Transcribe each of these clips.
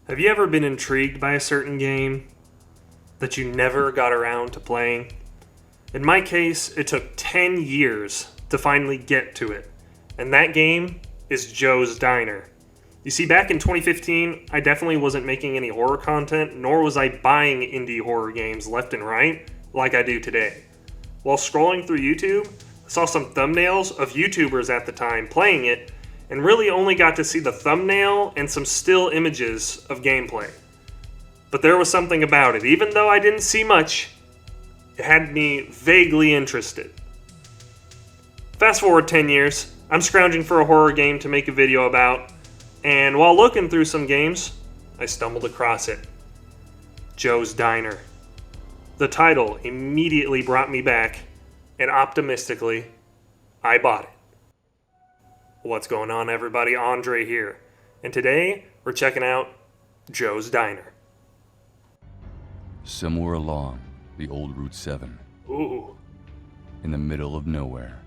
Have you ever been intrigued by a certain game that you never got around to playing? In my case, it took 10 years to finally get to it, and that game is Joe's Diner. You see, back in 2015, I definitely wasn't making any horror content, nor was I buying indie horror games left and right like I do today. While scrolling through YouTube, I saw some thumbnails of YouTubers at the time playing it, and really only got to see the thumbnail and some still images of gameplay. But there was something about it. Even though I didn't see much, it had me vaguely interested. Fast forward 10 years, I'm scrounging for a horror game to make a video about, and while looking through some games, I stumbled across it. Joe's Diner. The title immediately brought me back, and optimistically, I bought it. What's going on, everybody? Andre here, and today we're checking out Joe's Diner. Somewhere along the old Route 7, Ooh. in the middle of nowhere,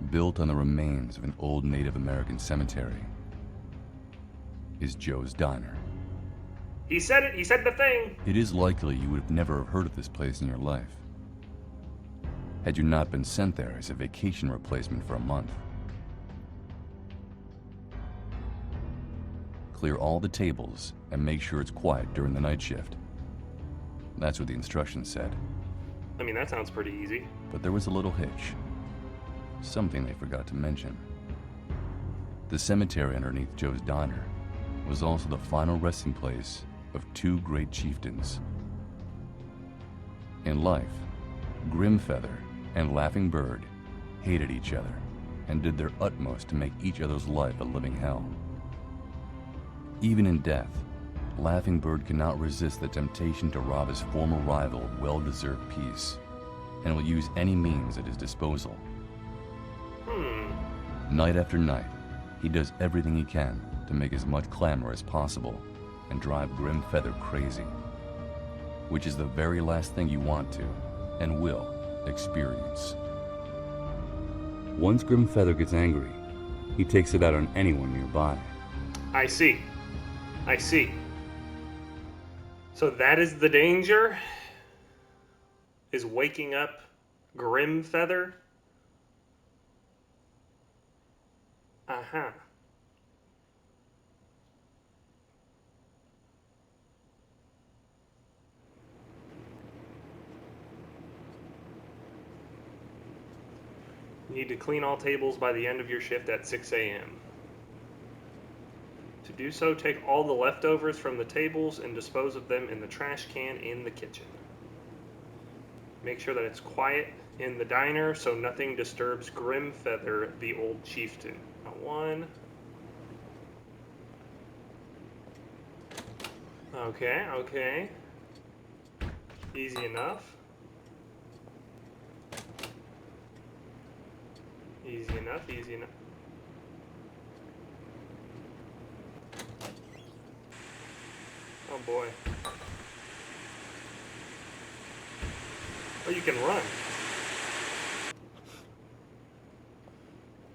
built on the remains of an old Native American cemetery, is Joe's Diner. He said it. He said the thing. It is likely you would have never have heard of this place in your life, had you not been sent there as a vacation replacement for a month. Clear all the tables and make sure it's quiet during the night shift. That's what the instructions said. I mean, that sounds pretty easy. But there was a little hitch. Something they forgot to mention. The cemetery underneath Joe's Diner was also the final resting place of two great chieftains. In life, Grimfeather and Laughing Bird hated each other and did their utmost to make each other's life a living hell. Even in death, Laughing Bird cannot resist the temptation to rob his former rival of well-deserved peace, and will use any means at his disposal. Night after night, he does everything he can to make as much clamor as possible and drive Grimfeather crazy, which is the very last thing you want to, and will, experience. Once Grimfeather gets angry, he takes it out on anyone nearby. I see. So that is the danger? Is waking up Grimfeather? Uh-huh. You need to clean all tables by the end of your shift at 6 a.m. To do so, take all the leftovers from the tables and dispose of them in the trash can in the kitchen. Make sure that it's quiet in the diner so nothing disturbs Grimfeather, the old chieftain. Not one. Okay. Easy enough. Easy enough. Oh boy. Oh, you can run.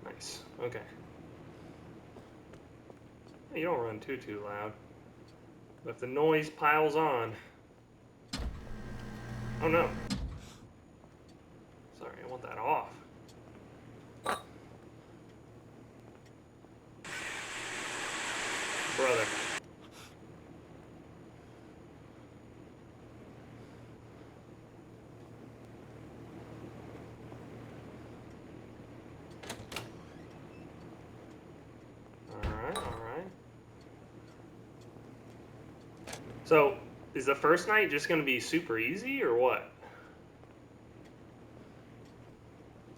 Nice. Okay. You don't run too loud. But if the noise piles on... Oh no. Sorry, I want that off. Brother. Alright. So, is the first night just going to be super easy, or what?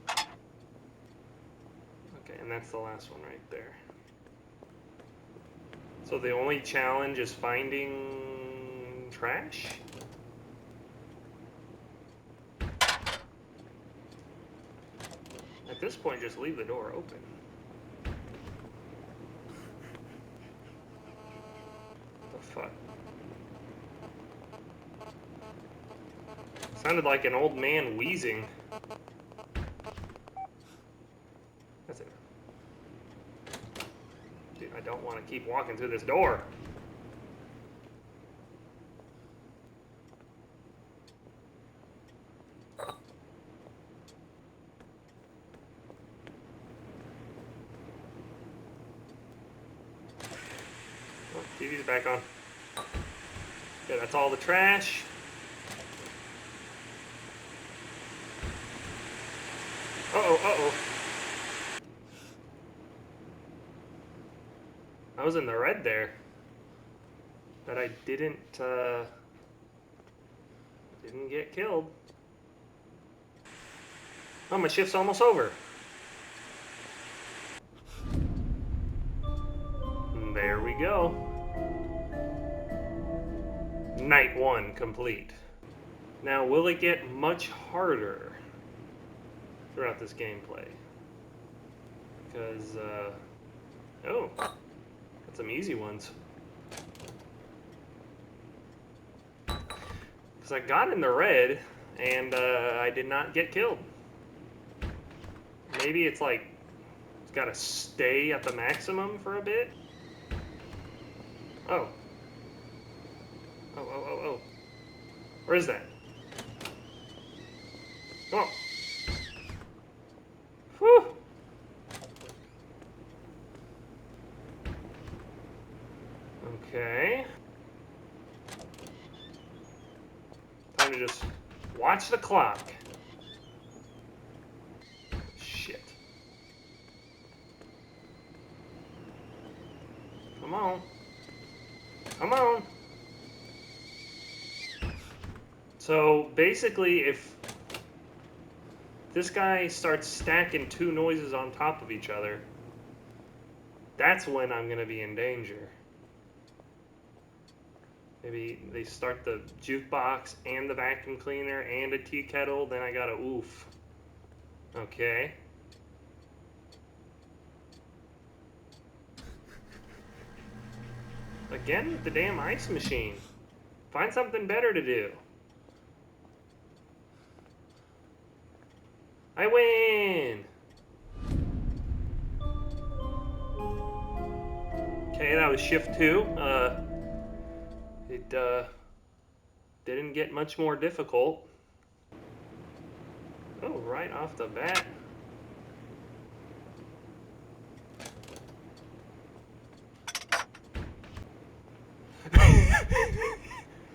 Okay, and that's the last one right there. So the only challenge is finding trash? At this point, just leave the door open. What the fuck? Sounded like an old man wheezing. That's it. Dude, I don't want to keep walking through this door. TV's back on. Okay, that's all the trash. Uh-oh, uh-oh. I was in the red there. But I didn't get killed. Oh, my shift's almost over. And there we go. Night 1 complete. Now, will it get much harder throughout this gameplay? Because, oh, got some easy ones. Because I got in the red, and I did not get killed. Maybe it's like, it's got to stay at the maximum for a bit? Oh. Oh. Where is that? Come on. Whew. Okay. Time to just watch the clock. Shit. Come on. Come on. So basically, if this guy starts stacking 2 noises on top of each other, that's when I'm going to be in danger. Maybe they start the jukebox and the vacuum cleaner and a tea kettle, then I gotta oof. Okay. Again with the damn ice machine. Find something better to do. I win! Okay, that was shift 2. It didn't get much more difficult. Oh, right off the bat.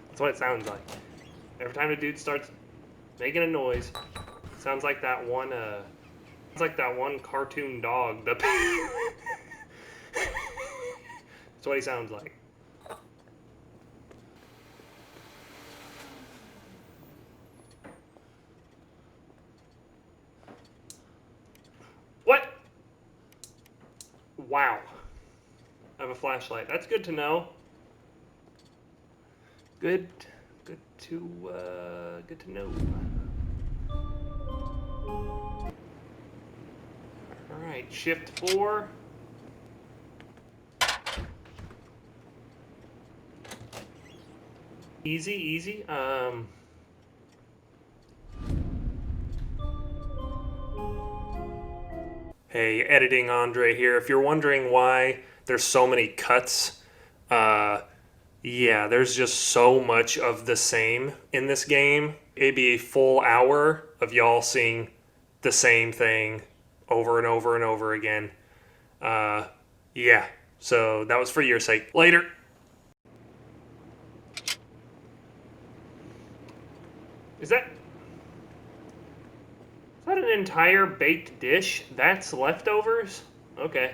That's what it sounds like. Every time a dude starts making a noise, it sounds like that one cartoon dog. That's what he sounds like. What? Wow. I have a flashlight. That's good to know. Good to know. All right, shift 4. Easy. Hey, editing Andre here. If you're wondering why there's so many cuts, yeah, there's just so much of the same in this game. It'd be a full hour of y'all seeing the same thing over and over and over again. Yeah, so that was for your sake. Later. Is that an entire baked dish? That's leftovers? Okay.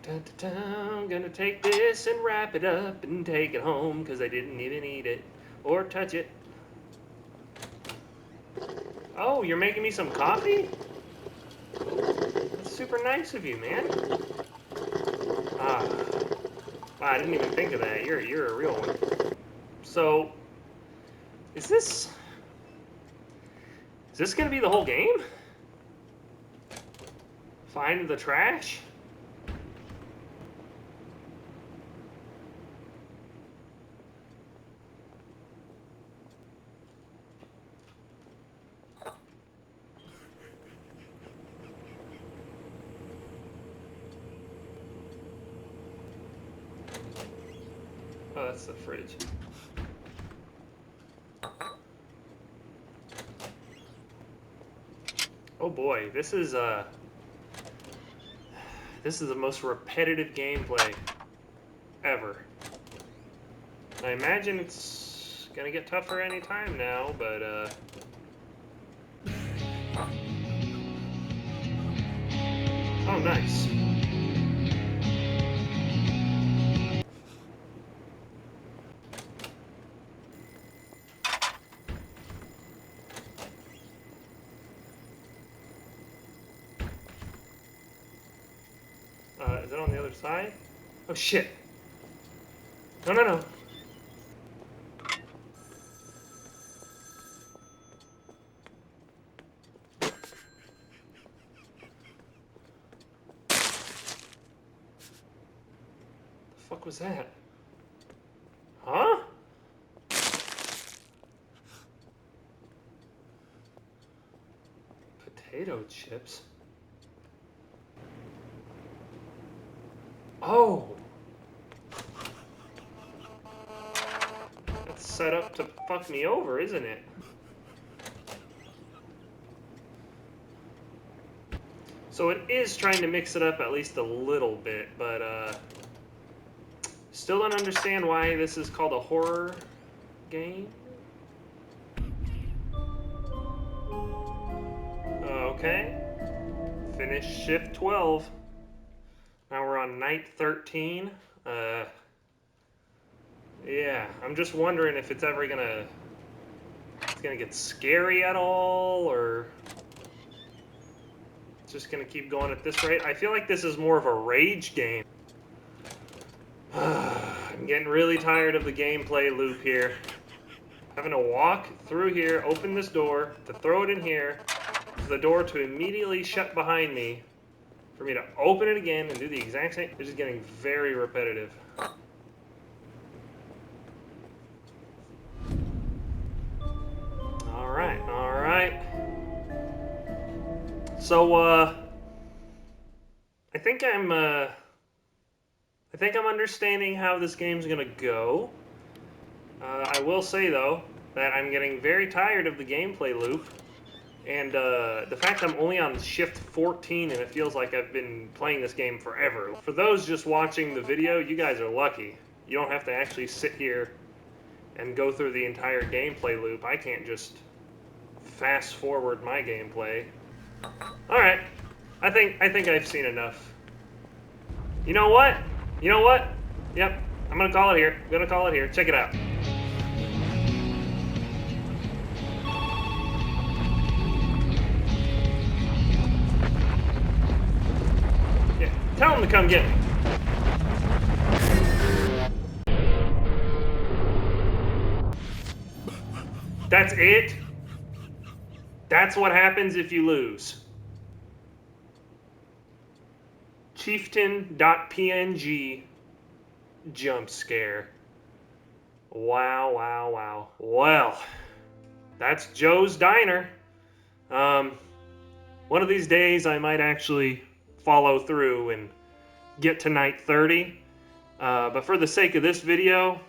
I'm gonna take this and wrap it up and take it home because I didn't even eat it or touch it. Oh, you're making me some coffee? That's super nice of you, man. Wow, I didn't even think of that. You're a real one. So, is this gonna be the whole game? Find the trash? Oh, that's the fridge. Oh boy, this is the most repetitive gameplay forever. I imagine it's gonna get tougher any time now, but oh, nice. Is it on the other side? Oh shit. No, no, no. The fuck was that? Huh? Potato chips? Oh! That's set up to fuck me over, isn't it? So it is trying to mix it up at least a little bit, but still don't understand why this is called a horror game. Okay. Finish shift 12. Now we're on night 13. Yeah, I'm just wondering if it's ever gonna get scary at all, or it's just gonna keep going at this rate. I feel like this is more of a rage game. I'm getting really tired of the gameplay loop here. Having to walk through here, open this door, to throw it in here, for the door to immediately shut behind me, for me to open it again and do the exact same. It's just getting very repetitive. Alright, alright. So, I think I'm understanding how this game's gonna go. I will say, though, that I'm getting very tired of the gameplay loop. And the fact I'm only on shift 14 and it feels like I've been playing this game forever. For those just watching the video, you guys are lucky. You don't have to actually sit here and go through the entire gameplay loop. I can't just fast forward my gameplay. Alright, I think I've seen enough. You know what? You know what? Yep, I'm gonna call it here. I'm gonna call it here. Check it out. Tell him to come get me. That's it? That's what happens if you lose. Chieftain.png jump scare. Wow, wow, wow. Well, that's Joe's Diner. One of these days I might actually follow through and get to night 30. But for the sake of this video,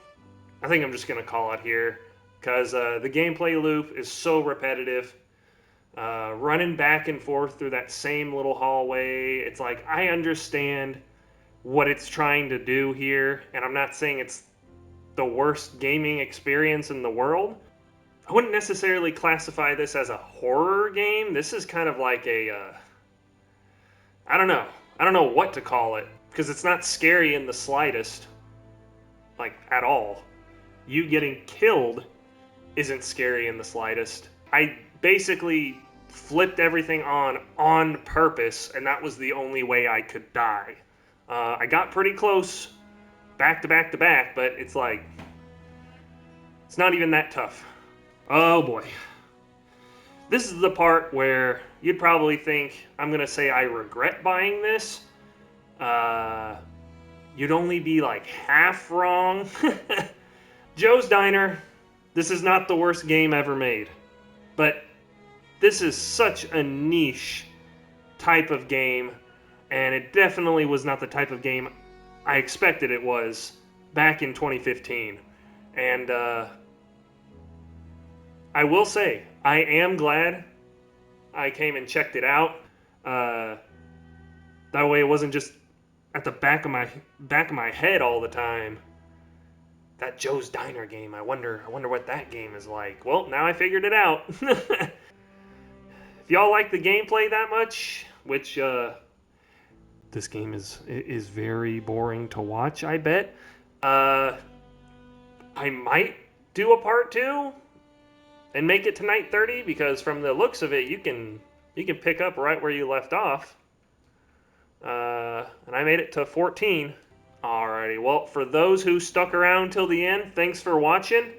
I think I'm just going to call it here, because the gameplay loop is so repetitive. Running back and forth through that same little hallway, it's like, I understand what it's trying to do here, and I'm not saying it's the worst gaming experience in the world. I wouldn't necessarily classify this as a horror game. This is kind of like a, I don't know what to call it, because it's not scary in the slightest, like, at all. You getting killed isn't scary in the slightest. I basically flipped everything on purpose, and that was the only way I could die. I got pretty close, back to back to back, but it's like, it's not even that tough. Oh boy. This is the part where you'd probably think I'm gonna say I regret buying this. You'd only be like half wrong. Joe's Diner, this is not the worst game ever made, but this is such a niche type of game, and it definitely was not the type of game I expected it was back in 2015. And I will say, I am glad I came and checked it out. That way it wasn't just at the back of my head all the time. That Joe's Diner game. I wonder what that game is like. Well, now I figured it out. If y'all like the gameplay that much, which this game is very boring to watch, I bet. I might do a part 2 and make it to night 30, because from the looks of it, you can pick up right where you left off. And I made it to 14. Alrighty, well, for those who stuck around till the end, thanks for watching,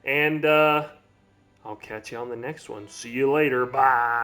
and I'll catch you on the next one. See you later. Bye.